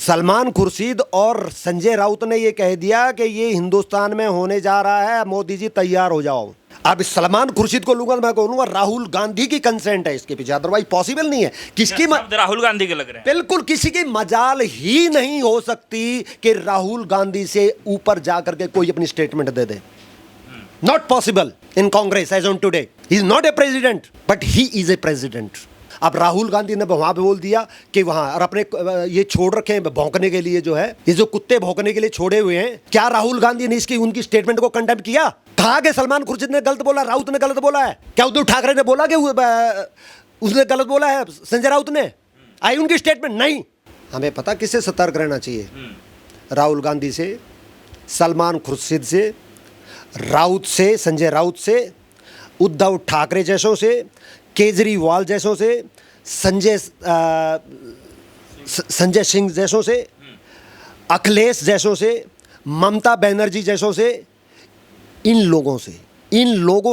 सलमान खुर्शीद और संजय राउत ने ये कह दिया कि ये हिंदुस्तान में होने जा रहा है, मोदी जी तैयार हो जाओ। अब सलमान खुर्शीद को लूंगा, मैं कहूंगा राहुल गांधी की कंसेंट है इसके पीछे, अदरवाइज पॉसिबल नहीं है। किसकी राहुल गांधी के लग रहे हैं। बिल्कुल किसी की मजाल ही नहीं हो सकती कि राहुल गांधी से ऊपर जाकर के कोई अपनी स्टेटमेंट दे दे। Not possible in Congress as on today. He is not a president but he is a president. अब राहुल गांधी ने वहां पे बोल दिया कि वहां और अपने ये छोड़ रखे हैं भौंकने के लिए, जो है ये जो कुत्ते भौंकने के लिए छोड़े हुए हैं, क्या राहुल गांधी ने इसकी उनकी स्टेटमेंट को कंडेम किया? कहा कि सलमान खुर्शीद ने गलत बोला, राउत ने गलत बोला है? क्या उद्धव ठाकरे ने बोला कि उसने गलत बोला है संजय राउत ने? आई उनकी स्टेटमेंट? नहीं। हमें पता किससे सतर्क रहना चाहिए? राहुल गांधी से, सलमान खुर्शीद से, राउत से, संजय राउत से, उद्धव ठाकरे जैसों से, केजरीवाल जैसों से, संजय सिंह जैसों से, अखिलेश जैसों से, ममता बनर्जी जैसों से, इन लोगों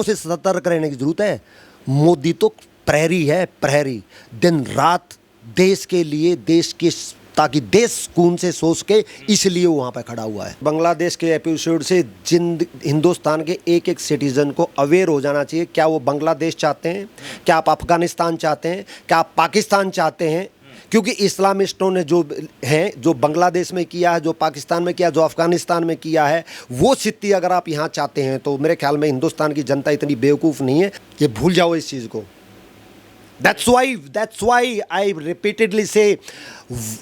से सतर्क रहने की जरूरत है। मोदी तो प्रहरी है, प्रहरी दिन रात देश के लिए, देश के, ताकि देश सुकून से सोच के, इसलिए वो वहाँ पे खड़ा हुआ है। बांग्लादेश के एपिसोड से हिंदुस्तान के एक एक सिटीजन को अवेयर हो जाना चाहिए। क्या वो बांग्लादेश चाहते हैं? क्या आप अफगानिस्तान चाहते हैं? क्या आप पाकिस्तान चाहते हैं? क्योंकि इस्लामिस्टों ने जो हैं, जो बांग्लादेश में किया है, जो पाकिस्तान में किया, जो अफगानिस्तान में किया है, वो स्थिति अगर आप यहाँ चाहते हैं तो मेरे ख्याल में हिंदुस्तान की जनता इतनी बेवकूफ़ नहीं है कि भूल जाओ इस चीज़ को। That's why I repeatedly say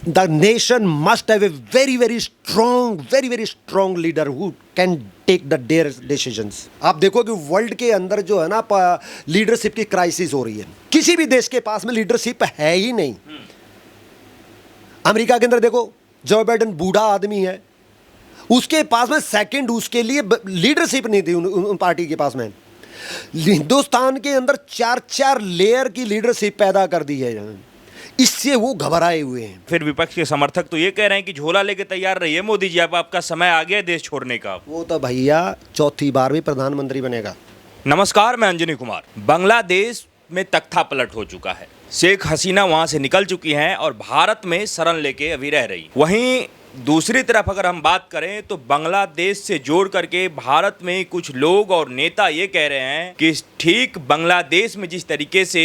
the nation must have a very strong leader who can take their decisions. आप देखो कि वर्ल्ड के अंदर जो है ना लीडरशिप की क्राइसिस हो रही है। किसी भी देश के पास में लीडरशिप है ही नहीं। अमेरिका के अंदर देखो, जो बाइडेन बूढ़ा आदमी है, उसके पास में सेकंड उसके लिए लीडरशिप नहीं थी उन पार्टी के पास में। हिंदुस्तान के अंदर 4 लेयर की लीडरशिप पैदा कर दी है, इससे वो घबराए हुए हैं। फिर विपक्ष के समर्थक तो ये कह रहे हैं कि झोला लेके तैयार रहिए मोदी जी, अब आपका समय आ गया देश छोड़ने का। वो तो भैया चौथी बार भी प्रधानमंत्री बनेगा। नमस्कार, मैं अंजनी कुमार। बांग्लादेश में तख्ता पलट हो चुका है। शेख हसीना वहां से निकल चुकी हैं और भारत में शरण लेके अभी रह रही। वहीं दूसरी तरफ अगर हम बात करें तो बांग्लादेश से जोड़ करके भारत में कुछ लोग और नेता ये कह रहे हैं कि ठीक बांग्लादेश में जिस तरीके से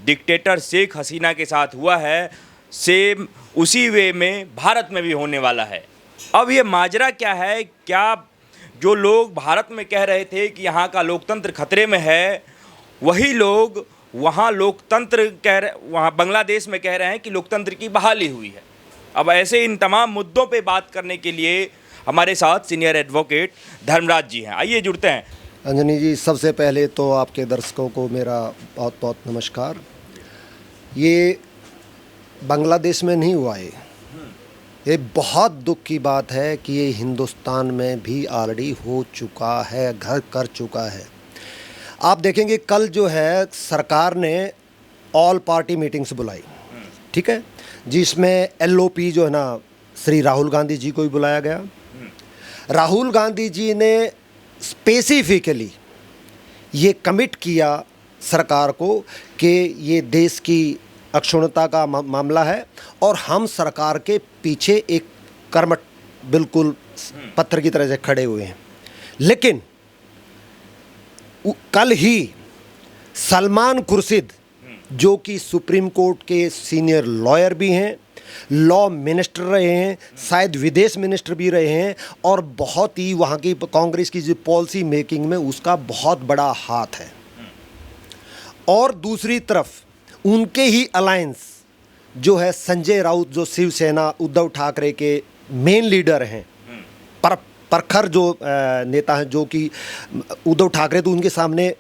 डिक्टेटर शेख हसीना के साथ हुआ है, सेम उसी वे में भारत में भी होने वाला है। अब ये माजरा क्या है? क्या जो लोग भारत में कह रहे थे कि यहाँ का लोकतंत्र खतरे में है, वही लोग वहाँ वहाँ बांग्लादेश में कह रहे हैं कि लोकतंत्र की बहाली हुई है। अब ऐसे इन तमाम मुद्दों पे बात करने के लिए हमारे साथ सीनियर एडवोकेट धर्मराज जी हैं। आइए जुड़ते हैं। अंजनी जी, सबसे पहले तो आपके दर्शकों को मेरा बहुत बहुत नमस्कार। ये बांग्लादेश में नहीं हुआ है, ये बहुत दुख की बात है कि ये हिंदुस्तान में भी ऑलरेडी हो चुका है, घर कर चुका है। आप देखेंगे कल जो है सरकार ने ऑल पार्टी मीटिंग्स बुलाई, ठीक है, जिसमें LOP जो है ना श्री राहुल गांधी जी को भी बुलाया गया। राहुल गांधी जी ने स्पेसिफिकली ये कमिट किया सरकार को कि ये देश की अक्षुण्णता का मामला है और हम सरकार के पीछे एक कर्मठ बिल्कुल पत्थर की तरह से खड़े हुए हैं। लेकिन कल ही सलमान खुर्शीद, जो कि सुप्रीम कोर्ट के सीनियर लॉयर भी हैं, लॉ मिनिस्टर रहे हैं, शायद विदेश मिनिस्टर भी रहे हैं, और बहुत ही वहाँ की कांग्रेस की जो पॉलिसी मेकिंग में उसका बहुत बड़ा हाथ है। और दूसरी तरफ उनके ही अलायंस जो है संजय राउत, जो शिवसेना उद्धव ठाकरे के मेन लीडर हैं, प्रखर जो नेता हैं, जो कि उद्धव ठाकरे तो उनके सामने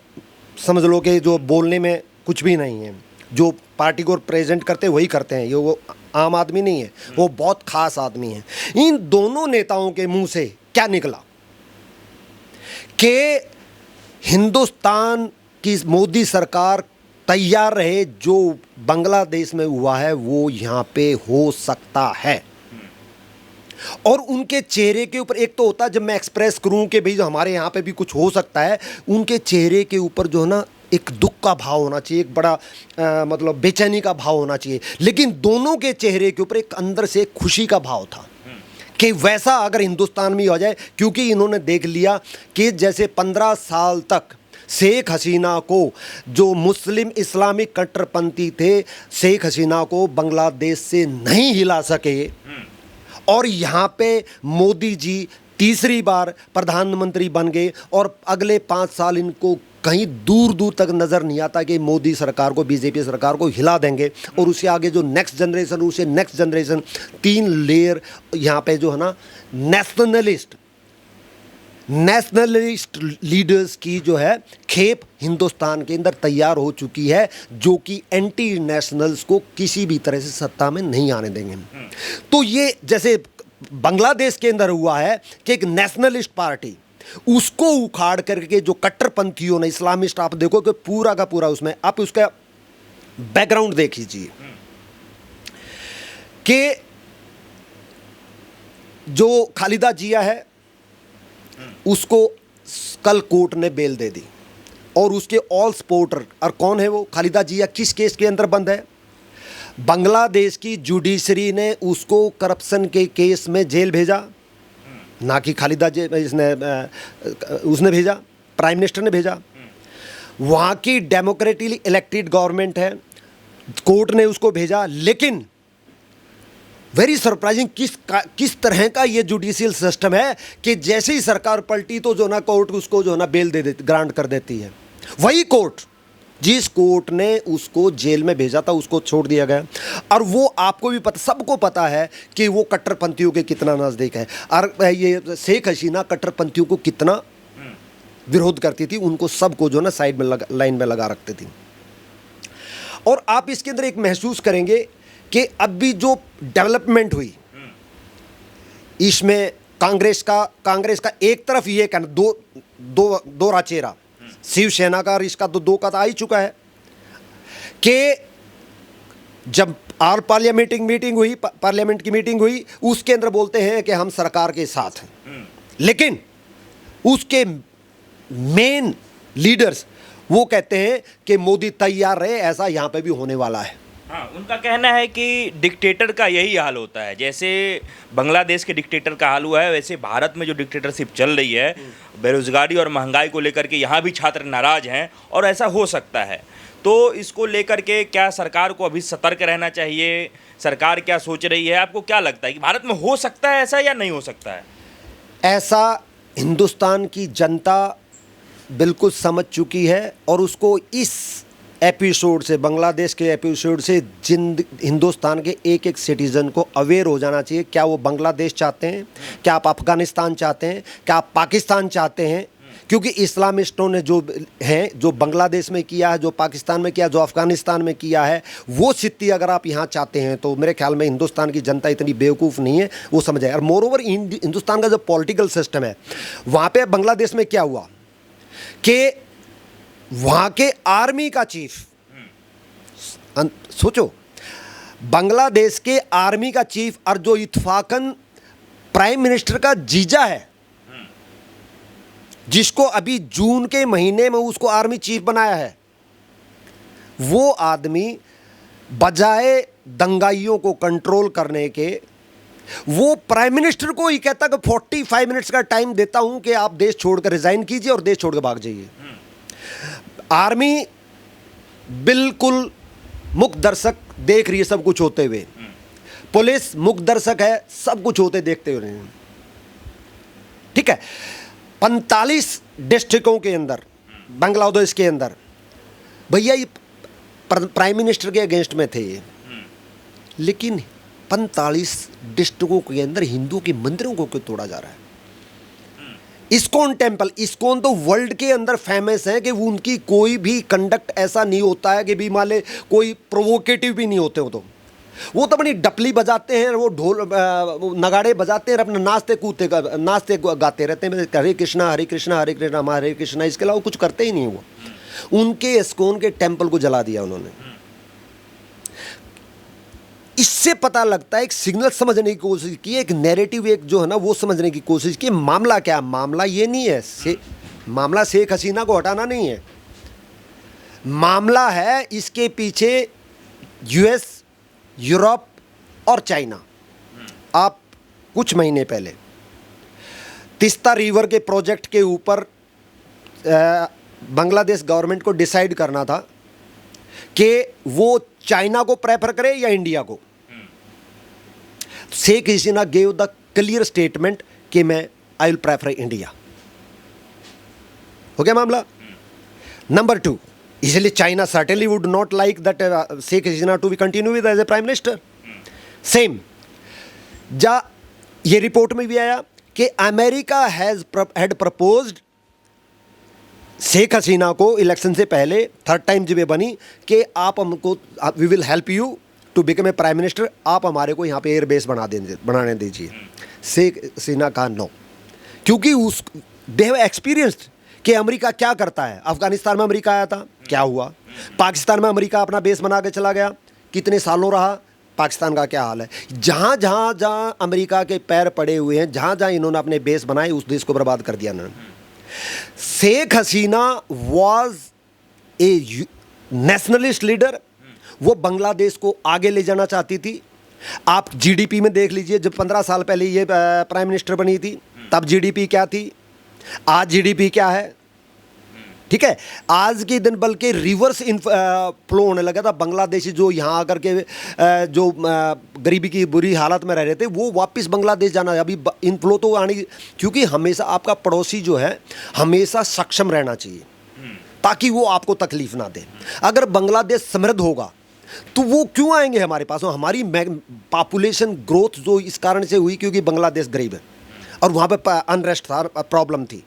समझ लो कि जो बोलने में कुछ भी नहीं है, जो पार्टी को प्रेजेंट करते वही करते हैं, ये वो आम आदमी नहीं है, वो बहुत खास आदमी है। इन दोनों नेताओं के मुंह से क्या निकला कि हिंदुस्तान की मोदी सरकार तैयार रहे, जो बांग्लादेश में हुआ है वो यहाँ पे हो सकता है। और उनके चेहरे के ऊपर, एक तो होता है जब मैं एक्सप्रेस करूं कि भाई जो हमारे यहाँ पे भी कुछ हो सकता है, उनके चेहरे के ऊपर जो है ना एक दुख का भाव होना चाहिए, एक बड़ा मतलब बेचैनी का भाव होना चाहिए, लेकिन दोनों के चेहरे के ऊपर एक अंदर से एक खुशी का भाव था कि वैसा अगर हिंदुस्तान में हो जाए, क्योंकि इन्होंने देख लिया कि जैसे 15 साल तक शेख हसीना को, जो मुस्लिम इस्लामिक कट्टरपंथी थे, शेख हसीना को बांग्लादेश से नहीं हिला सके, और यहाँ पे मोदी जी तीसरी बार प्रधानमंत्री बन गए और अगले 5 साल इनको कहीं दूर दूर तक नज़र नहीं आता कि मोदी सरकार को, बीजेपी सरकार को हिला देंगे, और उससे आगे जो नेक्स्ट जनरेशन, उससे नेक्स्ट जनरेशन, 3 लेयर यहाँ पे जो है ना नेशनलिस्ट लीडर्स की जो है खेप हिंदुस्तान के अंदर तैयार हो चुकी है, जो कि एंटी नेशनल्स को किसी भी तरह से सत्ता में नहीं आने देंगे। तो ये जैसे बांग्लादेश के अंदर हुआ है कि एक नेशनलिस्ट पार्टी, उसको उखाड़ करके जो कट्टरपंथियों ने, इस्लामिस्ट, आप देखो कि पूरा का पूरा उसमें, आप उसका बैकग्राउंड देख लीजिए कि जो खालिदा जिया है उसको कल कोर्ट ने बेल दे दी, और उसके ऑल सपोर्टर, और कौन है वो खालिदा जिया, किस केस के अंदर बंद है? बांग्लादेश की जुडिशरी ने उसको करप्शन के केस में जेल भेजा, ना कि खालिदा उसने भेजा, प्राइम मिनिस्टर ने भेजा। वहाँ की डेमोक्रेटिकली इलेक्टेड गवर्नमेंट है, कोर्ट ने उसको भेजा। लेकिन वेरी सरप्राइजिंग, किस तरह का ये जुडिशियल सिस्टम है कि जैसे ही सरकार पलटी तो जो ना कोर्ट उसको जो ना बेल दे देती, ग्रांट कर देती है। वही कोर्ट जिस कोर्ट ने उसको जेल में भेजा था उसको छोड़ दिया गया, और वो आपको भी पता, सबको पता है कि वो कट्टरपंथियों के कितना नज़दीक है, और ये शेख हसीना कट्टरपंथियों को कितना विरोध करती थी, उनको सबको जो ना साइड में लाइन में लगा रखती थी। और आप इसके अंदर एक महसूस करेंगे कि अभी जो डेवलपमेंट हुई इसमें कांग्रेस का एक तरफ ये कहना, दो राचेरा, शिवसेना का और इसका तो 2 का तो आ ही चुका है कि जब ऑल पार्लियामेंट की मीटिंग हुई, उसके अंदर बोलते हैं कि हम सरकार के साथ हैं, लेकिन उसके मेन लीडर्स वो कहते हैं कि मोदी तैयार रहे, ऐसा यहाँ पे भी होने वाला है। हाँ, उनका कहना है कि डिक्टेटर का यही हाल होता है, जैसे बांग्लादेश के डिक्टेटर का हाल हुआ है, वैसे भारत में जो डिक्टेटरशिप चल रही है, बेरोजगारी और महंगाई को लेकर के यहाँ भी छात्र नाराज हैं, और ऐसा हो सकता है। तो इसको लेकर के क्या सरकार को अभी सतर्क रहना चाहिए? सरकार क्या सोच रही है? आपको क्या लगता है कि भारत में हो सकता है ऐसा या नहीं हो सकता है? ऐसा हिंदुस्तान की जनता बिल्कुल समझ चुकी है, और उसको इस एपिसोड से, बांग्लादेश के एपिसोड से हिंदुस्तान के एक एक सिटीज़न को अवेयर हो जाना चाहिए। क्या वो बांग्लादेश चाहते हैं, क्या आप अफ़गानिस्तान चाहते हैं, क्या आप पाकिस्तान चाहते हैं? क्योंकि इस्लामिस्टों ने जो बांग्लादेश में किया है, जो पाकिस्तान में किया, जो अफ़गानिस्तान में किया है, वो स्थिति अगर आप यहाँ चाहते हैं तो मेरे ख्याल में हिंदुस्तान की जनता इतनी बेवकूफ़ नहीं है, वो समझे। और मोरओवर हिंदुस्तान का जो पॉलिटिकल सिस्टम है, वहाँ पे बांग्लादेश में क्या हुआ कि वहाँ के आर्मी का चीफ, सोचो, बांग्लादेश के आर्मी का चीफ, और जो इत्फाकन प्राइम मिनिस्टर का जीजा है, जिसको अभी जून के महीने में उसको आर्मी चीफ बनाया है, वो आदमी बजाय दंगाइयों को कंट्रोल करने के, वो प्राइम मिनिस्टर को ही कहता कि 45 मिनट्स का टाइम देता हूं कि आप देश छोड़कर रिजाइन कीजिए और देश छोड़कर भाग जाइए। आर्मी बिल्कुल मुक्त दर्शक देख रही है सब कुछ होते हुए, पुलिस मुक्त दर्शक है सब कुछ होते देखते हुए। ठीक है, 45 डिस्ट्रिक्टों के अंदर बांग्लादेश के अंदर भैया ये प्राइम मिनिस्टर के अगेंस्ट में थे ये, लेकिन 45 डिस्ट्रिक्टों के अंदर हिंदुओं के मंदिरों को क्यों तोड़ा जा रहा है? इस्कॉन टेम्पल, इस्कॉन तो वर्ल्ड के अंदर फेमस है कि उनकी कोई भी कंडक्ट ऐसा नहीं होता है कि भी मान ले कोई प्रोवोकेटिव भी नहीं होते हो, तो वो तो अपनी डपली बजाते हैं, वो ढोल नगाड़े बजाते हैं, अपना नाचते गाते रहते हैं, हरे कृष्णा हरे कृष्णा हरे कृष्णा हरे कृष्णा, इसके अलावा कुछ करते ही नहीं। वो उनके इस्कॉन के टेम्पल को जला दिया उन्होंने। इससे पता लगता है, एक सिग्नल समझने की कोशिश की, एक नैरेटिव एक जो है ना वो समझने की कोशिश की। मामला क्या, मामला ये नहीं है, मामला शेख हसीना को हटाना नहीं है, मामला है इसके पीछे यूएस, यूरोप और चाइना। आप कुछ महीने पहले तीस्ता रिवर के प्रोजेक्ट के ऊपर बांग्लादेश गवर्नमेंट को डिसाइड करना था कि वो चाइना को प्रेफर करे या इंडिया को। Sheikh Hasina gave the clear statement कि मैं आई विल प्रेफर इंडिया। हो गया मामला। नंबर 2, इसलिए China certainly would not like that Sheikh Hasina to be continue with as a prime minister. Same ये रिपोर्ट में भी आया कि America had proposed Sheikh Hasina को इलेक्शन से पहले थर्ड टाइम जब ये बनी कि आप हमको, we will help you to become a prime minister, आप हमारे को यहाँ पे एयर बेस बनाने दीजिए। शेख हसीना कहा नो, क्योंकि दे हैव एक्सपीरियंस्ड कि अमेरिका क्या करता है। अफगानिस्तान में अमेरिका आया था, क्या हुआ? पाकिस्तान में अमेरिका अपना बेस बना के चला गया, कितने सालों रहा, पाकिस्तान का क्या हाल है। जहाँ अमेरिका के पैर पड़े हुए हैं, जहाँ इन्होंने अपने बेस बनाए, उस देश को बर्बाद कर दिया इन्होंने। Sheikh Hasina was a nationalist leader, वो बांग्लादेश को आगे ले जाना चाहती थी। आप जीडीपी में देख लीजिए, जब 15 साल पहले ये प्राइम मिनिस्टर बनी थी तब जीडीपी क्या थी, आज जीडीपी क्या है। ठीक है, आज के दिन बल्कि रिवर्स फ्लो होने लगा था। बांग्लादेशी जो यहाँ आकर के जो गरीबी की बुरी हालत में रह रहे थे, वो वापस बांग्लादेश जाना है। अभी इनफ्लो तो आने, क्योंकि हमेशा आपका पड़ोसी जो है हमेशा सक्षम रहना चाहिए ताकि वो आपको तकलीफ ना दे। अगर बांग्लादेश समृद्ध होगा तो वो क्यों आएंगे हमारे पास? हमारी पॉपुलेशन ग्रोथ जो इस कारण से हुई क्योंकि बांग्लादेश गरीब है और वहाँ पे अनरेस्ट था, प्रॉब्लम थी,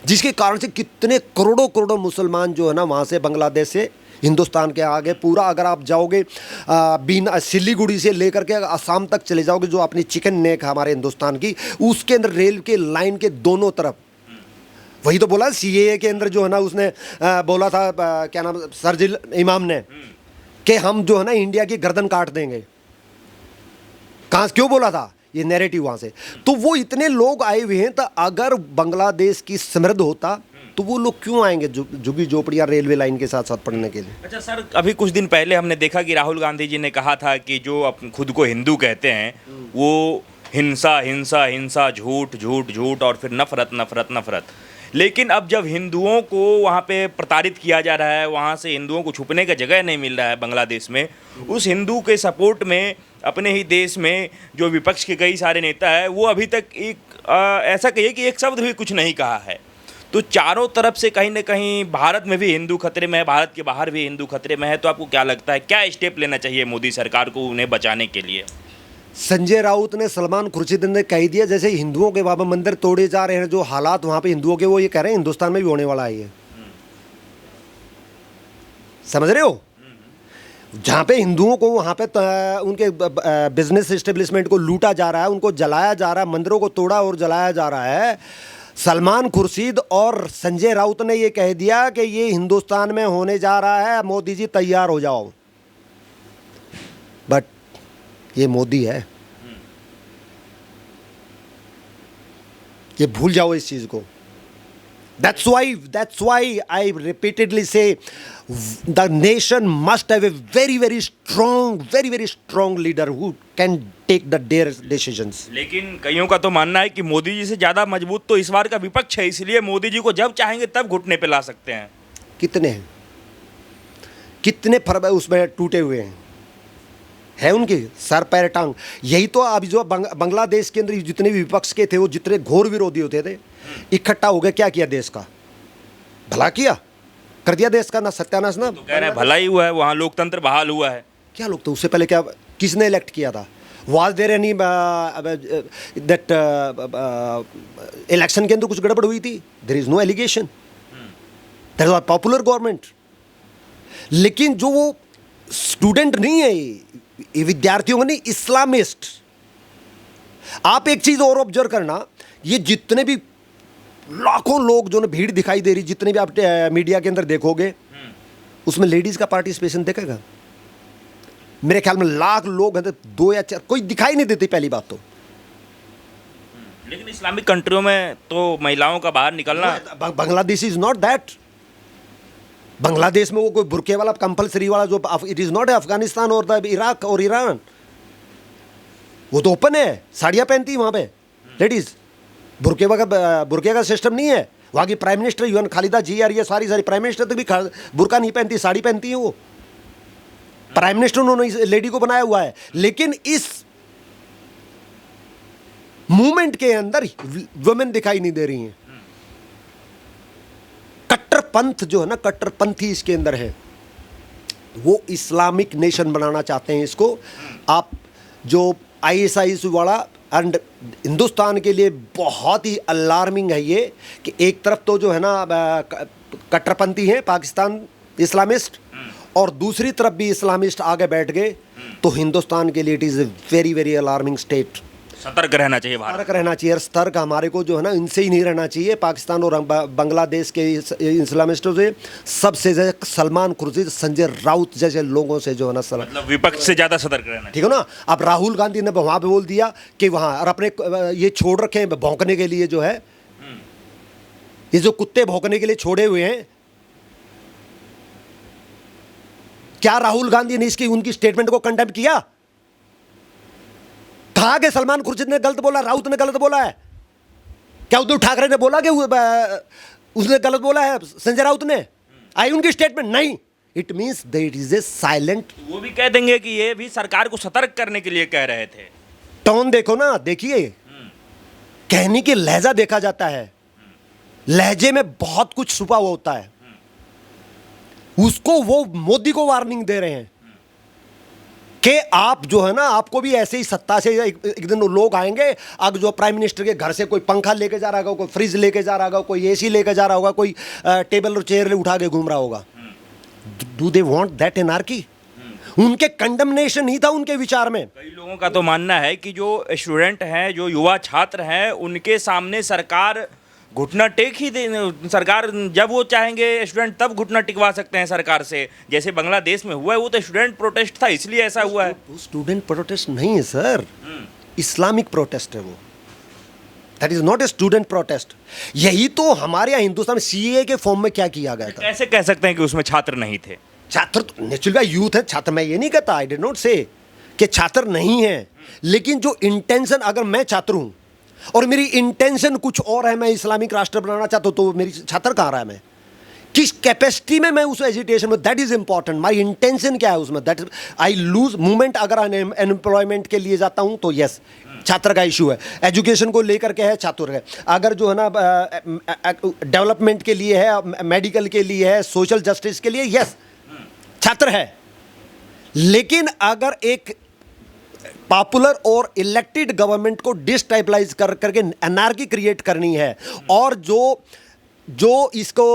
जिसके कारण से कितने करोड़ों मुसलमान जो है ना वहाँ से बांग्लादेश से हिंदुस्तान के आगे पूरा, अगर आप जाओगे बिना सिलीगुड़ी से लेकर के असम तक चले जाओगे, जो अपनी चिकन नेक हमारे हिंदुस्तान की, उसके अंदर रेल के लाइन के दोनों तरफ, वही तो बोला सीएए के अंदर जो है ना उसने बोला था, क्या नाम, सरजिल इमाम ने, कि हम जो है ना इंडिया की गर्दन काट देंगे। कहाँ, क्यों बोला था? ये नैरेटिव वहाँ से। तो वो इतने लोग आए हुए हैं, तो अगर बांग्लादेश की समृद्ध होता तो वो लोग क्यों आएंगे झुग्गी झोपड़ियाँ रेलवे लाइन के साथ साथ पढ़ने के लिए। अच्छा सर, अभी कुछ दिन पहले हमने देखा कि राहुल गांधी जी ने कहा था कि जो खुद को हिंदू कहते हैं वो हिंसा हिंसा हिंसा, झूठ झूठ झूठ और फिर नफरत नफरत नफरत। लेकिन अब जब हिंदुओं को वहाँ पे प्रताड़ित किया जा रहा है, वहाँ से हिंदुओं को छुपने का जगह नहीं मिल रहा है बांग्लादेश में, उस हिंदू के सपोर्ट में अपने ही देश में जो विपक्ष के कई सारे नेता है वो अभी तक ऐसा कहिए कि एक शब्द भी कुछ नहीं कहा है। तो चारों तरफ से कहीं ना कहीं भारत में भी हिंदू खतरे में है, भारत के बाहर भी हिंदू खतरे में है। तो आपको क्या लगता है, क्या स्टेप लेना चाहिए मोदी सरकार को उन्हें बचाने के लिए? संजय राउत ने, सलमान खुर्शीद ने कह दिया जैसे हिंदुओं के बाबा मंदिर तोड़े जा रहे हैं, जो हालात वहाँ पे हिंदुओं के, वो ये कह रहे हैं हिंदुस्तान में भी होने वाला है ये। समझ रहे हो? जहाँ पे हिंदुओं को वहाँ पे उनके बिजनेस एस्टेब्लिशमेंट को लूटा जा रहा है, उनको जलाया जा रहा है, मंदिरों को तोड़ा और जलाया जा रहा है। सलमान खुर्शीद और संजय राउत ने ये कह दिया कि ये हिंदुस्तान में होने जा रहा है, मोदी जी तैयार हो जाओ। बट ये मोदी है, ये भूल जाओ इस चीज को। That's why I repeatedly say the nation must have a very strong leader who can take their decisions. लेकिन कईयों का तो मानना है कि मोदी जी से ज़्यादा मजबूत तो इस बार का विपक्ष है, इसलिए मोदी जी को जब चाहेंगे तब घुटने पे ला सकते हैं। कितने हैं, कितने उसमें टूटे हुए हैं, है उनके सर पैर टांग। यही तो अभी जो बांग्लादेश के अंदर जितने भी विपक्ष के थे, वो जितने घोर विरोधी होते थे, इकट्ठा हो गए, क्या किया? देश का भला किया, कर दिया देश का ना सत्यानाश ना। तो कह रहे हैं भला ही हुआ है, वहाँ लोकतंत्र बहाल हुआ है। क्या लोग, तो उससे पहले क्या किसने इलेक्ट किया था? Was there any that election के अंदर कुछ गड़बड़ हुई थी? There is no allegation, there was popular government. लेकिन जो वो स्टूडेंट नहीं है, ये विद्यार्थियों को नहीं, इस्लामिस्ट। आप एक चीज और ऑब्जर्व करना, ये जितने भी लाखों लोग जो ना भीड़ दिखाई दे रही, जितने भी आप मीडिया के अंदर देखोगे, उसमें लेडीज का पार्टिसिपेशन देखेगा? मेरे ख्याल में लाख लोग हैं, 2 या 4 कोई दिखाई नहीं देती पहली बात तो। लेकिन इस्लामिक कंट्रियों में तो महिलाओं का बाहर निकलना, Bangladesh is not that. Bangladesh में वो कोई बुरके वाला कंपलसरी वाला जो इट इज़ नॉट अफगानिस्तान और द इराक और ईरान, वो तो ओपन है, साड़ियाँ पहनती है वहाँ पे लेडीज़, बुरके का सिस्टम नहीं है। वहाँ की प्राइम मिनिस्टर यूएन खालिदा जी और ये सारी प्राइम मिनिस्टर तक भी बुरका नहीं पहनती, साड़ी पहनती है वो। प्राइम मिनिस्टर उन्होंने इस लेडी को बनाया हुआ है। लेकिन इस मूवमेंट के अंदर वुमेन दिखाई नहीं दे रही हैं। कट्टरपंथ जो है ना, कट्टरपंथी इसके अंदर है, वो इस्लामिक नेशन बनाना चाहते हैं इसको। आप जो आईएसआईएस वाला एंड हिंदुस्तान के लिए बहुत ही अलार्मिंग है ये कि एक तरफ तो जो है ना कट्टरपंथी हैं पाकिस्तान इस्लामिस्ट, और दूसरी तरफ भी इस्लामिस्ट आगे बैठ गए, तो हिंदुस्तान के लिए it is a very very alarming state. सतर्क रहना चाहिए भारत, सतर्क रहना चाहिए। सतर्क हमारे को जो है ना इनसे ही नहीं रहना चाहिए, पाकिस्तान और बांग्लादेश के इस्लामिस्टों से, सबसे ज़्यादा सलमान खुर्शीद, संजय राउत जैसे लोगों से जो है ना मतलब विपक्ष से ज़्यादा सतर्क रहना, ठीक है ना। अब राहुल गांधी ने वहाँ पे बोल दिया कि वहाँ, और अपने ये छोड़ रखे हैं भौंकने के लिए, जो है ये जो कुत्ते भौंकने के लिए छोड़े हुए हैं, क्या राहुल गांधी ने इसकी उनकी स्टेटमेंट को कंडेम किया? कहा कि सलमान खुर्शीद ने गलत बोला, राउत ने गलत बोला है? क्या उद्धव ठाकरे ने बोला कि उसने गलत बोला है संजय राउत ने? आई उनकी स्टेटमेंट? नहीं। It means that it is a silent. वो भी कह देंगे कि ये भी सरकार को सतर्क करने के लिए कह रहे थे। टोन देखो ना, देखिए कहने के लहजा देखा जाता है, लहजे में बहुत कुछ छुपा हुआ होता है। उसको वो मोदी को वार्निंग दे रहे हैं कि आप जो है ना, आपको भी ऐसे ही सत्ता से एक दिन लोग आएंगे, अगर जो प्राइम मिनिस्टर के घर से कोई पंखा लेके जा रहा होगा, कोई फ्रिज लेके जा रहा होगा, कोई एसी लेके जा रहा होगा, कोई टेबल और चेयर उठा के घूम रहा होगा। Do they want that anarchy? उनके कंडमनेशन नहीं था उनके विचार में। कई लोगों का तो मानना है कि जो स्टूडेंट हैं, जो युवा छात्र हैं, उनके सामने सरकार घुटना टेक ही दे, सरकार जब वो चाहेंगे स्टूडेंट तब घुटना टिकवा सकते हैं सरकार से, जैसे बांग्लादेश में हुआ है। वो तो स्टूडेंट प्रोटेस्ट था, इसलिए ऐसा हुआ है। वो स्टूडेंट प्रोटेस्ट नहीं है सर, इस्लामिक प्रोटेस्ट है वो। That is not a student protest. यही तो हमारे यहाँ हिंदुस्तान में सीए के फॉर्म में क्या किया गया था। कैसे कह सकते हैं कि उसमें छात्र नहीं थे? छात्र तो नेचुरली यूथ है, छात्र मैं ये नहीं कहता, आई डिड नॉट से कि छात्र नहीं है, लेकिन जो इंटेंशन, अगर मैं छात्र हूं और मेरी इंटेंशन कुछ और है, मैं इस्लामिक राष्ट्र बनाना चाहता हूं, तो मेरी छात्र कहाँ रहा है, मैं किस कैपेसिटी में मैं उस एजिटेशन में, that is important. My intention क्या है उसमें, दैट आई लूज मूवमेंट। अगर अनएम्प्लॉयमेंट के लिए जाता हूं तो यस, छात्र का इशू है। एजुकेशन को लेकर के है, छात्र है। अगर जो है ना डेवलपमेंट के लिए है, मेडिकल के लिए है, सोशल जस्टिस के लिए, यस छात्र है। लेकिन अगर एक पॉपुलर और इलेक्टेड गवर्नमेंट को डिस्टेबलाइज करके एनार्की क्रिएट करनी है, और जो इसको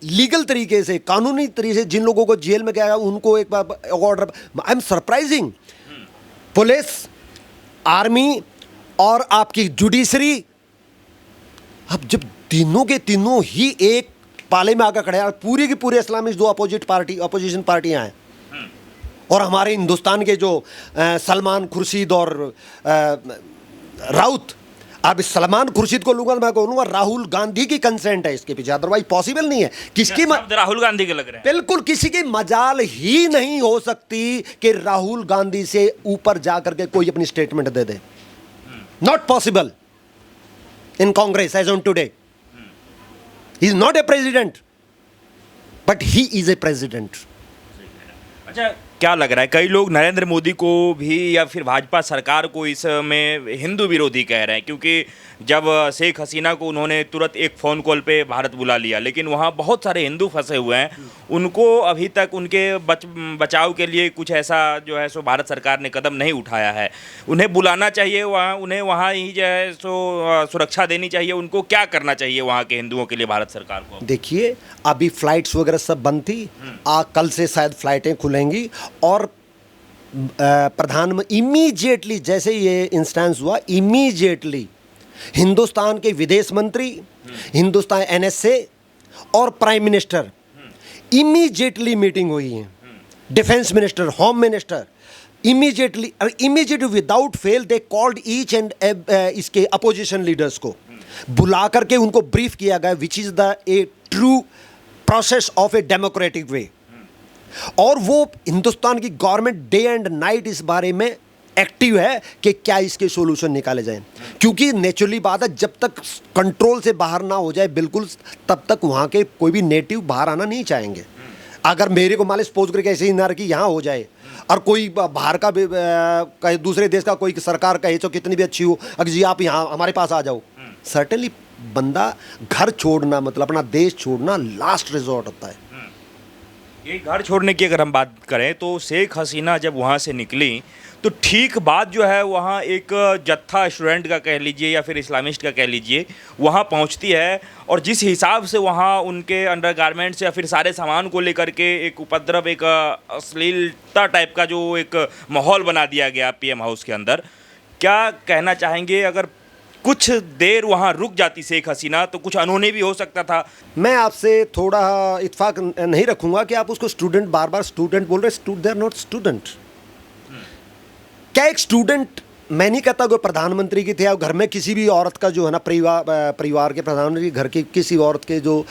लीगल तरीके से, कानूनी तरीके से जिन लोगों को जेल में गया उनको एक order, I am surprising, police, army और आपकी जुडिशरी, अब जब तीनों के तीनों ही एक पाले में आकर खड़े हैं, पूरी की पूरी इस्लामिक जो अपोजिशन पार्टियां हैं, और हमारे हिंदुस्तान के जो सलमान खुर्शीद और राउत, अब सलमान खुर्शीद को लूंगा, मैं कहूँगा राहुल गांधी की कंसेंट है इसके पीछे, अदरवाइज पॉसिबल नहीं है। किसकी राहुल गांधी के लग रहे हैं? बिल्कुल किसी की मजाल ही नहीं हो सकती कि राहुल गांधी से ऊपर जाकर के कोई अपनी स्टेटमेंट दे दे। Not possible in Congress as on today. He is not a president, but he is a president. अच्छा, क्या लग रहा है, कई लोग नरेंद्र मोदी को भी या फिर भाजपा सरकार को इसमें हिंदू विरोधी कह रहे हैं, क्योंकि जब शेख हसीना को उन्होंने तुरंत एक फ़ोन कॉल पे भारत बुला लिया, लेकिन वहाँ बहुत सारे हिंदू फंसे हुए हैं, उनको अभी तक उनके बचाव के लिए कुछ ऐसा जो है सो भारत सरकार ने कदम नहीं उठाया है। उन्हें बुलाना चाहिए वहाँ, उन्हें वहाँ ही जो है सो सुरक्षा देनी चाहिए। उनको क्या करना चाहिए वहाँ के हिंदुओं के लिए भारत सरकार को? देखिए, अभी फ्लाइट्स वगैरह सब बंद थी, कल से शायद फ्लाइटें खुलेंगी, और प्रधानमंत्री इमीडिएटली, जैसे ये इंस्टेंस हुआ, इमीडिएटली हिंदुस्तान के विदेश मंत्री, हिंदुस्तान एनएसए और प्राइम मिनिस्टर इमीडिएटली मीटिंग हुई है। Defence minister, home minister, immediately without fail they called each and इसके अपोजिशन लीडर्स को बुला करके उनको ब्रीफ किया गया, which is the A true process of a democratic वे। और वो हिंदुस्तान की गवर्नमेंट डे एंड नाइट इस बारे में एक्टिव है कि क्या इसके सॉल्यूशन निकाले जाएं, क्योंकि नेचुरली बात है, जब तक कंट्रोल से बाहर ना हो जाए बिल्कुल, तब तक वहाँ के कोई भी नेटिव बाहर आना नहीं चाहेंगे। अगर मेरे को मान लीजिए सपोज करके ऐसे ही ना कि यहाँ हो जाए और कोई बाहर का भी कहीं दूसरे देश का कोई सरकार कहे तो कितनी भी अच्छी हो, अगर जी आप यहाँ हमारे पास आ जाओ, सर्टेनली बंदा घर छोड़ना मतलब अपना देश छोड़ना लास्ट रिजॉर्ट होता है। ये घर छोड़ने की अगर हम बात करें तो शेख हसीना जब वहाँ से निकली तो ठीक बाद जो है वहाँ एक जत्था स्टूडेंट का कह लीजिए या फिर इस्लामिस्ट का कह लीजिए वहाँ पहुँचती है, और जिस हिसाब से वहाँ उनके अंडरगारमेंट्स या फिर सारे सामान को लेकर के एक उपद्रव, एक अश्लीलता टाइप का जो एक माहौल बना दिया गया पीएम हाउस के अंदर, क्या कहना चाहेंगे? अगर कुछ देर वहाँ रुक जाती शेख हसीना तो कुछ अनहोनी भी हो सकता था। मैं आपसे थोड़ा इत्फाक नहीं रखूंगा कि आप उसको स्टूडेंट बार बार स्टूडेंट बोल रहे, दे आर नॉट स्टूडेंट। क्या एक स्टूडेंट, मैं नहीं कहता कोई प्रधानमंत्री की थे या घर में किसी भी औरत का जो है ना परिवार के प्रधानमंत्री घर की किसी औरत के जो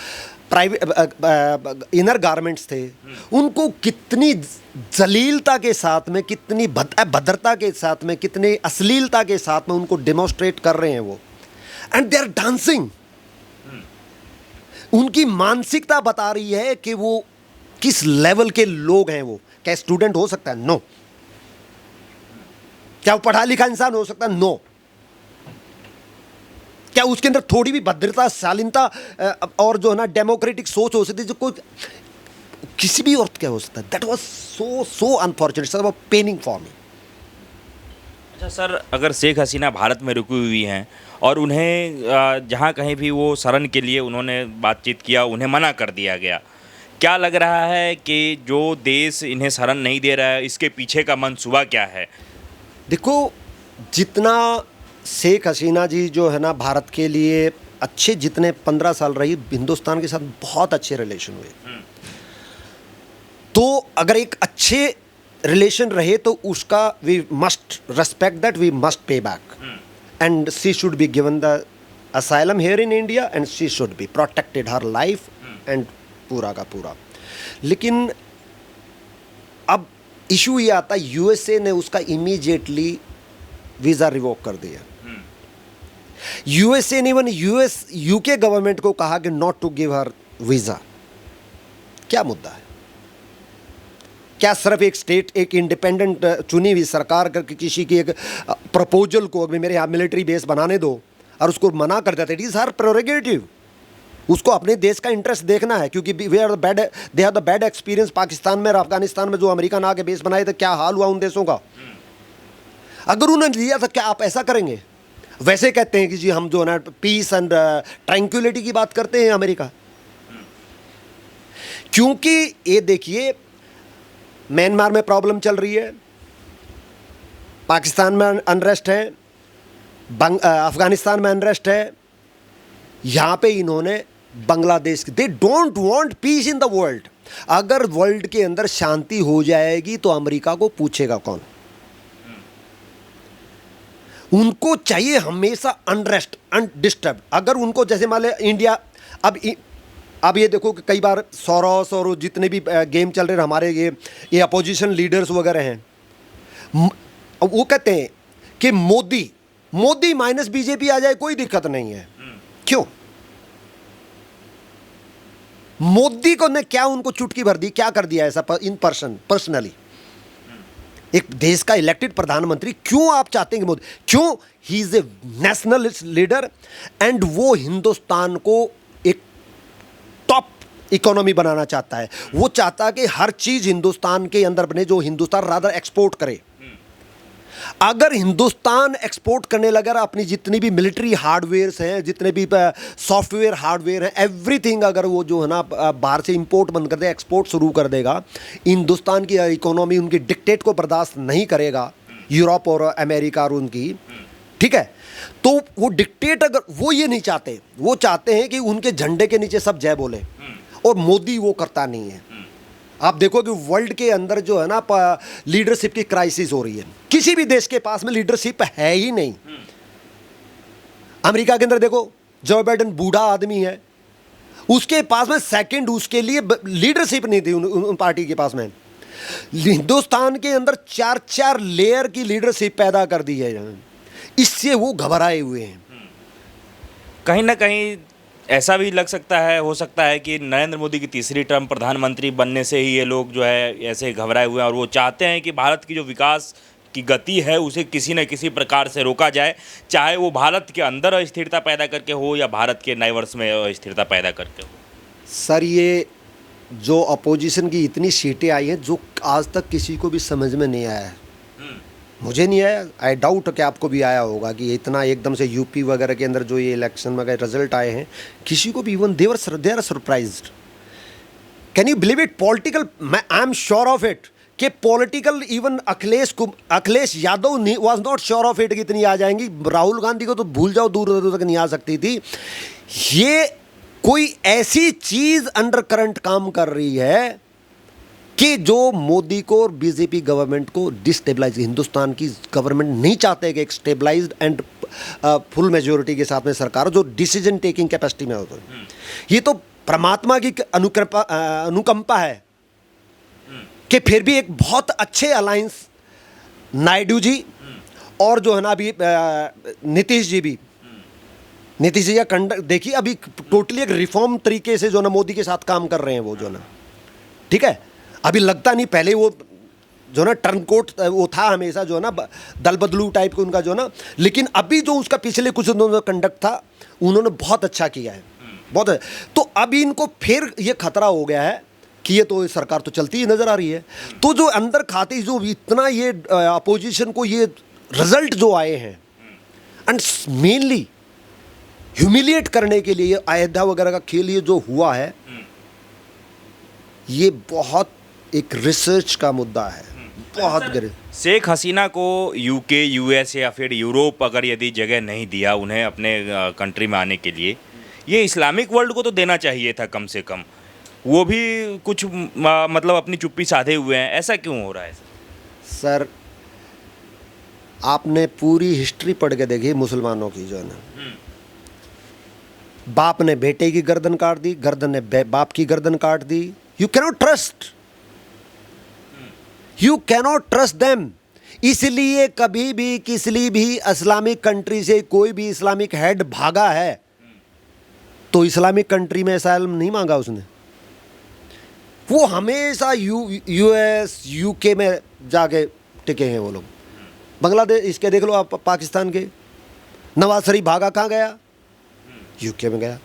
प्राइवेट इनर गारमेंट्स थे, उनको कितनी जलीलता के साथ में, कितनी भद्रता के साथ में, कितनी अश्लीलता के साथ में उनको डेमोस्ट्रेट कर रहे हैं वो, एंड दे आर डांसिंग। उनकी मानसिकता बता रही है कि वो किस लेवल के लोग हैं। वो क्या स्टूडेंट हो सकता है? नो। क्या वो पढ़ा लिखा इंसान हो सकता है? नो। क्या उसके अंदर थोड़ी भी भद्रता, शालीनता और जो है ना डेमोक्रेटिक सोच हो सकती है जो कोई किसी भी औरत क्या हो सकता है? That was so unfortunate sir, paining for me. अच्छा सर, अगर शेख हसीना भारत में रुकी हुई हैं और उन्हें जहाँ कहीं भी वो शरण के लिए उन्होंने बातचीत किया, उन्हें मना कर दिया गया, क्या लग रहा है कि जो देश इन्हें शरण नहीं दे रहा है इसके पीछे का मंसूबा क्या है? देखो, जितना शेख हसीना जी जो है ना भारत के लिए अच्छे, जितने 15 साल रही हिंदुस्तान के साथ बहुत अच्छे रिलेशन हुए, तो अगर एक अच्छे रिलेशन रहे तो उसका we must respect that, we must pay back, and she should be given the asylum here in India and she should be protected her life and पूरा का पूरा। लेकिन अब इशू ये आता है, यूएसए ने उसका इमीडिएटली वीज़ा रिवोक कर दिया। यूएसए ने इवन यूके गवर्नमेंट को कहा कि not to give her visa. क्या मुद्दा है? क्या सिर्फ एक स्टेट, एक इंडिपेंडेंट चुनी हुई सरकार करके किसी की एक प्रपोजल को अगर मेरे यहाँ मिलिट्री बेस बनाने दो और उसको मना कर देते, इट इज़ हर प्रेरोगेटिव। उसको अपने देश का इंटरेस्ट देखना है, क्योंकि they have the bad experience Pakistan में और अफगानिस्तान में, जो अमेरिका ने आके बेस बनाए थे, क्या हाल हुआ उन देशों का। अगर उन्होंने लिया था, क्या आप ऐसा करेंगे? वैसे कहते हैं कि जी हम जो है ना पीस एंड ट्रैंक्विलिटी की बात करते हैं अमेरिका, क्योंकि ये देखिए म्यांमार में प्रॉब्लम चल रही है, पाकिस्तान में अनरेस्ट है, अफगानिस्तान में अनरेस्ट है, यहाँ पे इन्होंने Bangladesh, they don't want piece in the world. अगर वर्ल्ड के अंदर शांति हो जाएगी तो अमेरिका को पूछेगा कौन? उनको चाहिए हमेशा अनरेस्ट, अनडिस्टर्ब। अगर उनको जैसे मान ले इंडिया, अब ये देखो कि कई बार सोरोस और जितने भी गेम चल रहे हैं हमारे, ये अपोजिशन लीडर्स वगैरह हैं, वो कहते हैं कि मोदी माइनस बीजेपी आ जाए कोई दिक्कत नहीं है। क्यों? मोदी को ने क्या उनको चुटकी भर दी? क्या कर दिया ऐसा इन पर्सनली? एक देश का इलेक्टेड प्रधानमंत्री, क्यों आप चाहते हैं कि मोदी, क्यों? ही is A nationalist leader and वो हिंदुस्तान को एक टॉप इकोनॉमी बनाना चाहता है। वो चाहता है कि हर चीज हिंदुस्तान के अंदर बने, जो हिंदुस्तान रादर एक्सपोर्ट करे। अगर हिंदुस्तान एक्सपोर्ट करने लगा, अपनी जितनी भी मिलिट्री हार्डवेयर्स हैं, जितने भी सॉफ्टवेयर हार्डवेयर हैं, एवरीथिंग अगर वो जो है ना बाहर से इंपोर्ट बंद कर दे, एक्सपोर्ट शुरू कर देगा, हिंदुस्तान की इकोनॉमी उनकी डिक्टेट को बर्दाश्त नहीं करेगा, यूरोप और अमेरिका और उनकी, ठीक है? तो वो डिक्टेट, अगर वो ये नहीं चाहते, वो चाहते हैं कि उनके झंडे के नीचे सब जय बोले, और मोदी वो करता नहीं है। आप देखो कि वर्ल्ड के अंदर जो है ना लीडरशिप की क्राइसिस हो रही है, किसी भी देश के पास में लीडरशिप है ही नहीं। अमेरिका के अंदर देखो, जो बाइडेन बूढ़ा आदमी है, उसके पास में सेकंड उसके लिए लीडरशिप नहीं थी उन पार्टी के पास में। हिंदुस्तान के अंदर 4-4 लेयर की लीडरशिप पैदा कर दी है, इससे वो घबराए हुए हैं। कहीं ना कहीं ऐसा भी लग सकता है, हो सकता है कि नरेंद्र मोदी की तीसरी टर्म प्रधानमंत्री बनने से ही ये लोग जो है ऐसे घबराए हुए हैं और वो चाहते हैं कि भारत की जो विकास की गति है उसे किसी न किसी प्रकार से रोका जाए, चाहे वो भारत के अंदर अस्थिरता पैदा करके हो या भारत के नए वर्ष में अस्थिरता पैदा करके हो। सर, ये जो अपोजिशन की इतनी सीटें आई हैं जो आज तक किसी को भी समझ में नहीं आया है, मुझे नहीं आया, आई डाउट कि आपको भी आया होगा कि इतना एकदम से यूपी वगैरह के अंदर जो ये इलेक्शन वगैरह रिजल्ट आए हैं, किसी को भी even they are surprised. Can you believe it? Political, मैं I am sure of it कि political even Akhilesh Yadav was not sure of it कि इतनी आ जाएंगी। राहुल गांधी को तो भूल जाओ, दूर तक नहीं आ सकती थी। ये कोई ऐसी चीज अंडर करंट काम कर रही है कि जो मोदी को और बीजेपी गवर्नमेंट को डिस्टेबलाइज, हिंदुस्तान की गवर्नमेंट नहीं चाहते कि एक स्टेबलाइज्ड एंड फुल मेजोरिटी के साथ में सरकार जो डिसीजन टेकिंग कैपेसिटी में होता है। ये तो परमात्मा की अनुकंपा है कि फिर भी एक बहुत अच्छे अलायंस नायडू जी और जो है ना अभी नीतीश जी का कंडक्ट देखिए, अभी टोटली एक रिफॉर्म तरीके से जो ना मोदी के साथ काम कर रहे हैं वो जो ना, ठीक है। अभी लगता नहीं, पहले वो जो ना टर्न कोट वो था हमेशा जो ना दल बदलू टाइप का उनका जो ना, लेकिन अभी जो उसका पिछले कुछ दिनों का कंडक्ट था उन्होंने बहुत अच्छा किया है, बहुत है। तो अभी इनको फिर ये खतरा हो गया है कि ये तो सरकार तो चलती ही नजर आ रही है। तो जो अंदर खाते जो इतना ये अपोजिशन को ये रिजल्ट जो आए हैं एंड मेनली ह्यूमिलिएट करने के लिए अयोध्या वगैरह का खेल ये जो हुआ है, ये बहुत एक रिसर्च का मुद्दा है, बहुत गहरे। शेख हसीना को यूके, यूएस या फिर यूरोप अगर यदि जगह नहीं दिया उन्हें अपने कंट्री में आने के लिए, ये इस्लामिक वर्ल्ड को तो देना चाहिए था कम से कम। वो भी कुछ मतलब अपनी चुप्पी साधे हुए हैं, ऐसा क्यों हो रहा है? सर, आपने पूरी हिस्ट्री पढ़ के देखी मुसलमानों की जो है ना, बाप ने बेटे की गर्दन काट दी, गर्दन ने बाप की गर्दन काट दी। You cannot trust them. इसलिए कभी भी किसी भी इस्लामिक कंट्री से कोई भी इस्लामिक हेड भागा है तो इस्लामिक कंट्री में असाइलम नहीं मांगा उसने, वो हमेशा यूएस यूके में जाके टिके हैं वो लोग। बांग्लादेश इसके देख लो आप, पाकिस्तान के नवाज शरीफ भागा कहाँ गया? यूके में गया।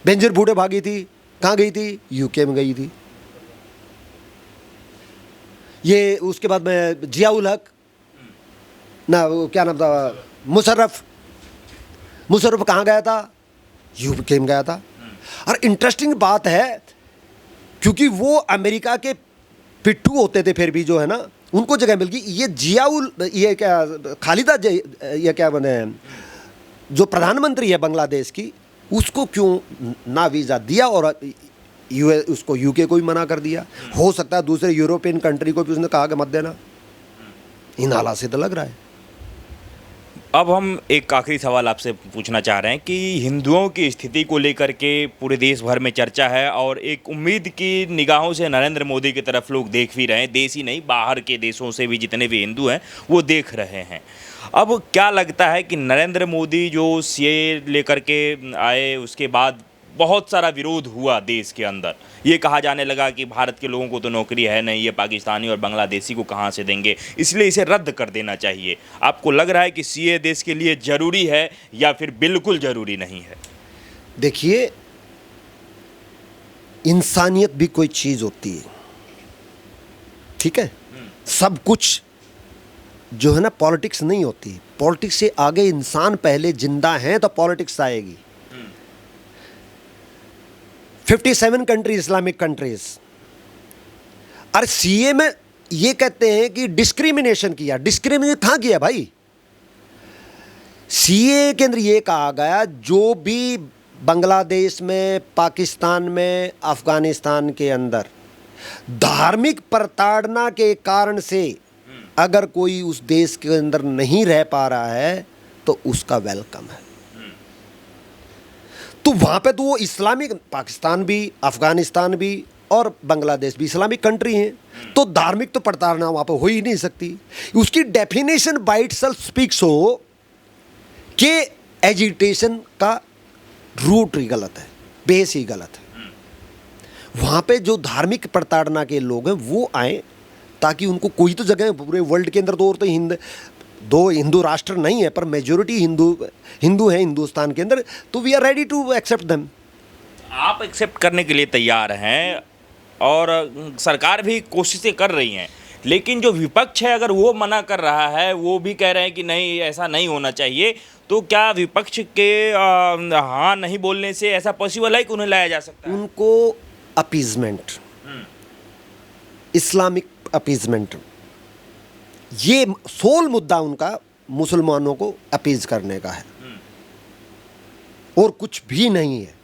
बेंजीर भुट्टो भागी थी, कहाँ गई थी? यूके में गई थी। ये उसके बाद में जियाउल हक ना, वो क्या नाम था, मुशर्रफ कहाँ गया था? यूके में गया था। और इंटरेस्टिंग बात है, क्योंकि वो अमेरिका के पिट्ठू होते थे, फिर भी जो है ना उनको जगह मिल गई। ये क्या खालिदा ये क्या बने जो प्रधानमंत्री है बांग्लादेश की, उसको क्यों ना वीज़ा दिया और उसको यूके को भी मना कर दिया? हो सकता है दूसरे यूरोपियन कंट्री को भी उसने कहा कि मत देना। इन हालात से तो लग रहा है। अब हम एक आखिरी सवाल आपसे पूछना चाह रहे हैं कि हिंदुओं की स्थिति को लेकर के पूरे देश भर में चर्चा है और एक उम्मीद की निगाहों से नरेंद्र मोदी की तरफ लोग देख भी रहे हैं, देश ही नहीं बाहर के देशों से भी जितने भी हिंदू हैं वो देख रहे हैं। अब क्या लगता है कि नरेंद्र मोदी जो सीए लेकर के आए उसके बाद बहुत सारा विरोध हुआ देश के अंदर, ये कहा जाने लगा कि भारत के लोगों को तो नौकरी है नहीं, ये पाकिस्तानी और बांग्लादेशी को कहाँ से देंगे, इसलिए इसे रद्द कर देना चाहिए। आपको लग रहा है कि सीए देश के लिए ज़रूरी है या फिर बिल्कुल ज़रूरी नहीं है? देखिए, इंसानियत भी कोई चीज़ होती है, ठीक है। सब कुछ जो है ना पॉलिटिक्स नहीं होती, पॉलिटिक्स से आगे इंसान पहले जिंदा हैं तो पॉलिटिक्स आएगी। 57 कंट्रीज इस्लामिक कंट्रीज, और सीए में ये कहते हैं कि डिस्क्रिमिनेशन किया। डिस्क्रिमिनेशन कहाँ किया भाई? सीए के अंदर ये कहा गया जो भी बांग्लादेश में, पाकिस्तान में, अफगानिस्तान के अंदर धार्मिक प्रताड़ना के कारण से अगर कोई उस देश के अंदर नहीं रह पा रहा है तो उसका वेलकम है। तो वहाँ पे तो वो इस्लामिक, पाकिस्तान भी, अफगानिस्तान भी और बांग्लादेश भी इस्लामिक कंट्री हैं, तो धार्मिक तो प्रताड़ना वहाँ पे हो ही नहीं सकती। उसकी डेफिनेशन बाइट सेल्फ स्पीक्स हो कि एजिटेशन का रूट ही गलत है, बेस ही गलत है। वहाँ पे जो धार्मिक प्रताड़ना के लोग हैं वो आए, ताकि उनको कोई तो जगह, पूरे वर्ल्ड के अंदर तो और तो दो हिंदू राष्ट्र नहीं है, पर मेजोरिटी हिंदू है हिंदुस्तान के अंदर, तो we are ready to accept them. आप एक्सेप्ट करने के लिए तैयार हैं और सरकार भी कोशिशें कर रही हैं, लेकिन जो विपक्ष है अगर वो मना कर रहा है, वो भी कह रहे हैं कि नहीं ऐसा नहीं होना चाहिए, तो क्या विपक्ष के हाँ नहीं बोलने से ऐसा पॉसिबल है कि उन्हें लाया जा सकता है? उनको अपीजमेंट, इस्लामिक अपीजमेंट, ये सोल मुद्दा उनका मुसलमानों को अपीज करने का है और कुछ भी नहीं है।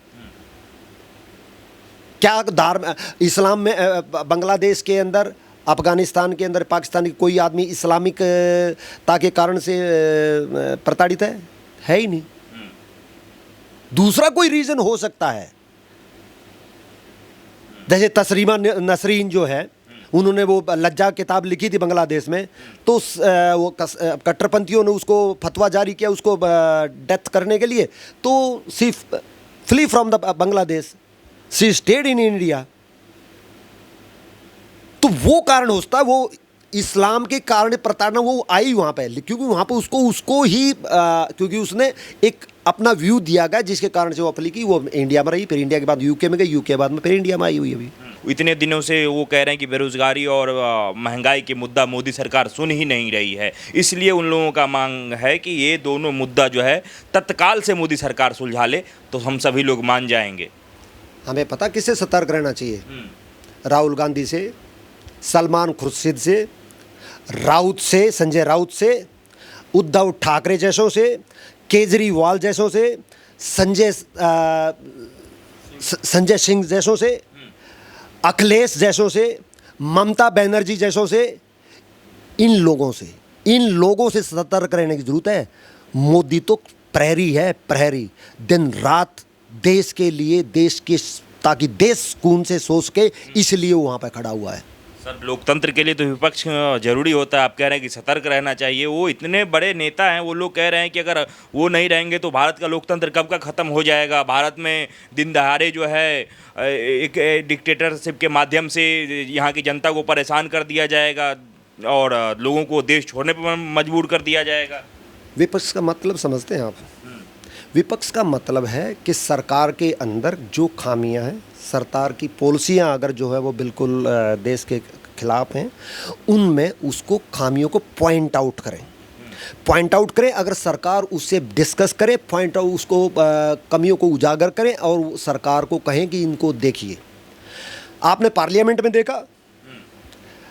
क्या इस्लाम में बांग्लादेश के अंदर, अफगानिस्तान के अंदर, पाकिस्तान की कोई आदमी इस्लामिकता के कारण से प्रताड़ित है ही नहीं। दूसरा कोई रीजन हो सकता है, जैसे तस्रीमा नसरीन जो है, उन्होंने वो लज्जा किताब लिखी थी बांग्लादेश में, तो वो कट्टरपंथियों ने उसको फतवा जारी किया उसको डेथ करने के लिए, तो सिर्फ flee from the Bangladesh, she stayed in India. तो वो कारण होता है, वो इस्लाम के कारण प्रताड़ना वो आई वहाँ पे, क्योंकि वहाँ पे उसको ही क्योंकि उसने एक अपना व्यू दिया गया जिसके कारण से वो अपनी की, वो इंडिया में रही, फिर इंडिया के बाद यूके में गई, यूके के बाद में फिर इंडिया में आई हुई अभी। इतने दिनों से वो कह रहे हैं कि बेरोजगारी और महंगाई के मुद्दा मोदी सरकार सुन ही नहीं रही है, इसलिए उन लोगों का मांग है कि ये दोनों मुद्दा जो है तत्काल से मोदी सरकार सुलझा ले तो हम सभी लोग मान जाएंगे। हमें पता किससे सतर्क रहना चाहिए? राहुल गांधी से, सलमान खुर्शीद से, राउत से, संजय राउत से, उद्धव ठाकरे जैसों से, केजरीवाल जैसों से, संजय सिंह जैसों से, अखिलेश जैसों से, ममता बनर्जी जैसों से, इन लोगों से सतर्क रहने की जरूरत है। मोदी तो प्रहरी है, प्रहरी, दिन रात देश के लिए, ताकि देश सुकून से सो सके, इसलिए वो वहाँ पर खड़ा हुआ है। सर, लोकतंत्र के लिए तो विपक्ष जरूरी होता है, आप कह रहे हैं कि सतर्क रहना चाहिए। वो इतने बड़े नेता हैं, वो लोग कह रहे हैं कि अगर वो नहीं रहेंगे तो भारत का लोकतंत्र कब का ख़त्म हो जाएगा। भारत में दिन दहाड़े जो है एक डिक्टेटरशिप के माध्यम से यहाँ की जनता को परेशान कर दिया जाएगा और लोगों को देश छोड़ने पर मजबूर कर दिया जाएगा। विपक्ष का मतलब समझते हैं आप? विपक्ष का मतलब है कि सरकार के अंदर जो खामियां हैं, सरकार की पॉलिसियां अगर जो है वो बिल्कुल देश के खिलाफ हैं, उनमें उसको खामियों को पॉइंट आउट करें। अगर सरकार उससे डिस्कस करे, पॉइंट आउट उसको कमियों को उजागर करें और सरकार को कहें कि इनको देखिए। आपने पार्लियामेंट में देखा,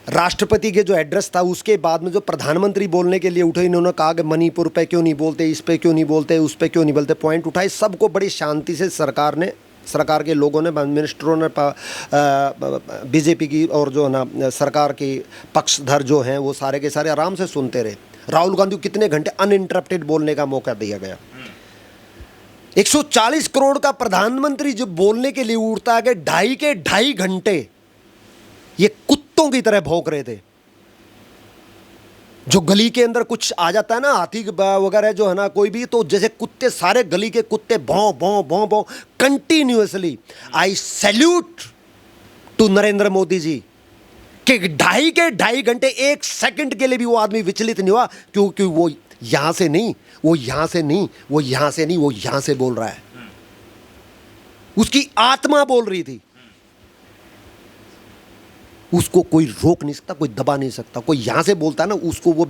राष्ट्रपति के जो एड्रेस था उसके बाद में जो प्रधानमंत्री बोलने के लिए उठे, इन्होंने कहा कि मणिपुर पे क्यों नहीं बोलते, इस पे क्यों नहीं बोलते, उस पे क्यों नहीं बोलते, पॉइंट उठाए। सबको बड़ी शांति से सरकार के लोगों ने, मिनिस्टरों ने, बीजेपी की और जो है ना सरकार के पक्षधर जो हैं वो सारे के सारे आराम से सुनते रहे। राहुल गांधी को कितने घंटे अनइंटरप्टेड बोलने का मौका दिया गया। 140 करोड़ का प्रधानमंत्री जो बोलने के लिए उठता है कि 2.5 घंटे ये कुत्तों की तरह भौंक रहे थे। जो गली के अंदर कुछ आ जाता है ना, हाथी वगैरह जो है ना, कोई भी, तो जैसे कुत्ते, सारे गली के कुत्ते भौं भौं भौं भौं continuously. I salute to Narendra Modi ji कि 2.5 घंटे 1 सेकंड के लिए भी वो आदमी विचलित नहीं हुआ, क्योंकि वो यहां से नहीं, वो यहां से नहीं, वो यहां से नहीं, वो यहां से बोल रहा है। उसकी आत्मा बोल रही थी, उसको कोई रोक नहीं सकता, कोई दबा नहीं सकता। कोई यहाँ से बोलता है ना, उसको वो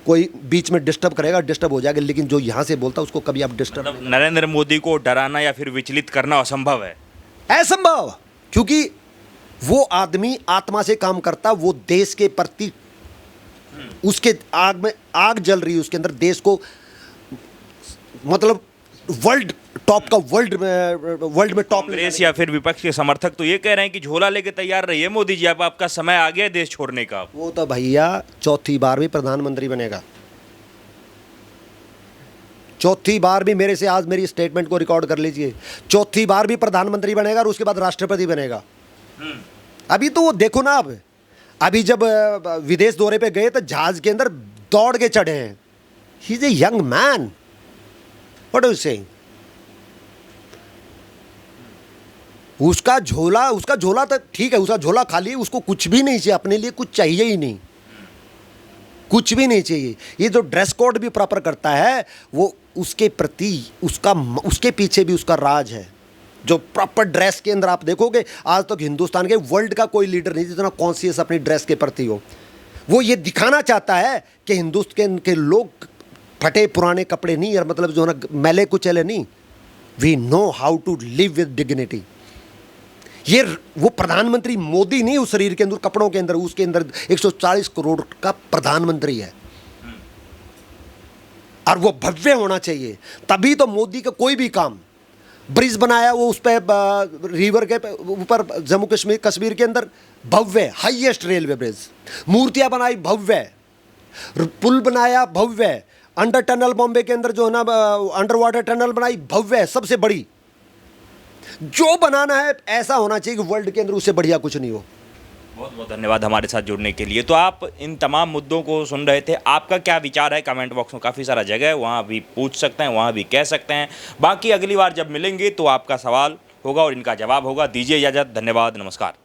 कोई बीच में डिस्टर्ब करेगा, डिस्टर्ब हो जाएगा, लेकिन जो यहाँ से बोलता है उसको कभी आप डिस्टर्ब मतलब नरेंद्र मोदी को डराना या फिर विचलित करना असंभव है। असंभव, क्योंकि वो आदमी आत्मा से काम करता, वो देश के प्रति, उसके आग में आग जल रही है उसके अंदर, देश को मतलब वर्ल्ड में टॉप। कांग्रेस या फिर विपक्ष के समर्थक तो ये कह रहे हैं कि झोला लेके तैयार रहिए मोदी जी, अब आपका समय आ गया देश छोड़ने का। वो तो भैया 4थी बार भी प्रधानमंत्री बनेगा, चौथी बार भी मेरे से आज मेरी स्टेटमेंट को रिकॉर्ड कर लीजिए, चौथी बार भी प्रधानमंत्री बनेगा और उसके बाद राष्ट्रपति बनेगा। अभी तो वो देखो ना, अब अभी जब विदेश दौरे पे गए तो जहाज के अंदर दौड़ के चढ़े हैं। He is a young man, what are you saying? उसका झोला तो ठीक है, उसका झोला खाली, उसको कुछ भी नहीं चाहिए, अपने लिए कुछ चाहिए ही नहीं, कुछ भी नहीं चाहिए। ये जो ड्रेस कोड भी प्रॉपर करता है, वो उसके प्रति उसके पीछे भी उसका राज है। जो प्रॉपर ड्रेस के अंदर आप देखोगे, आज तक हिंदुस्तान के वर्ल्ड का कोई लीडर नहीं जितना कॉन्शियस अपनी ड्रेस के प्रति हो। वो ये दिखाना चाहता है कि हिंदुस्तान के लोग फटे पुराने कपड़े नहीं, और मतलब जो ना मैले कुचले नहीं, we know how to live with dignity. ये वो प्रधानमंत्री मोदी नहीं उस शरीर के अंदर, कपड़ों के अंदर, उसके अंदर 140 करोड़ का प्रधानमंत्री है, और वो भव्य होना चाहिए। तभी तो मोदी का कोई भी काम, ब्रिज बनाया वो उस पर रिवर के ऊपर जम्मू कश्मीर के अंदर, भव्य हाईएस्ट रेलवे ब्रिज, मूर्तियां बनाई भव्य, पुल बनाया भव्य, अंडर टनल बॉम्बे के अंदर जो है ना अंडर वाटर टनल बनाई भव्य, सबसे बड़ी। जो बनाना है ऐसा होना चाहिए कि वर्ल्ड के अंदर उससे बढ़िया कुछ नहीं हो। बहुत बहुत धन्यवाद हमारे साथ जुड़ने के लिए। तो आप इन तमाम मुद्दों को सुन रहे थे, आपका क्या विचार है? कमेंट बॉक्स में काफ़ी सारा जगह है, वहाँ भी पूछ सकते हैं, वहाँ भी कह सकते हैं। बाकी अगली बार जब मिलेंगे तो आपका सवाल होगा और इनका जवाब होगा। दीजिए इजाज़त, धन्यवाद, नमस्कार।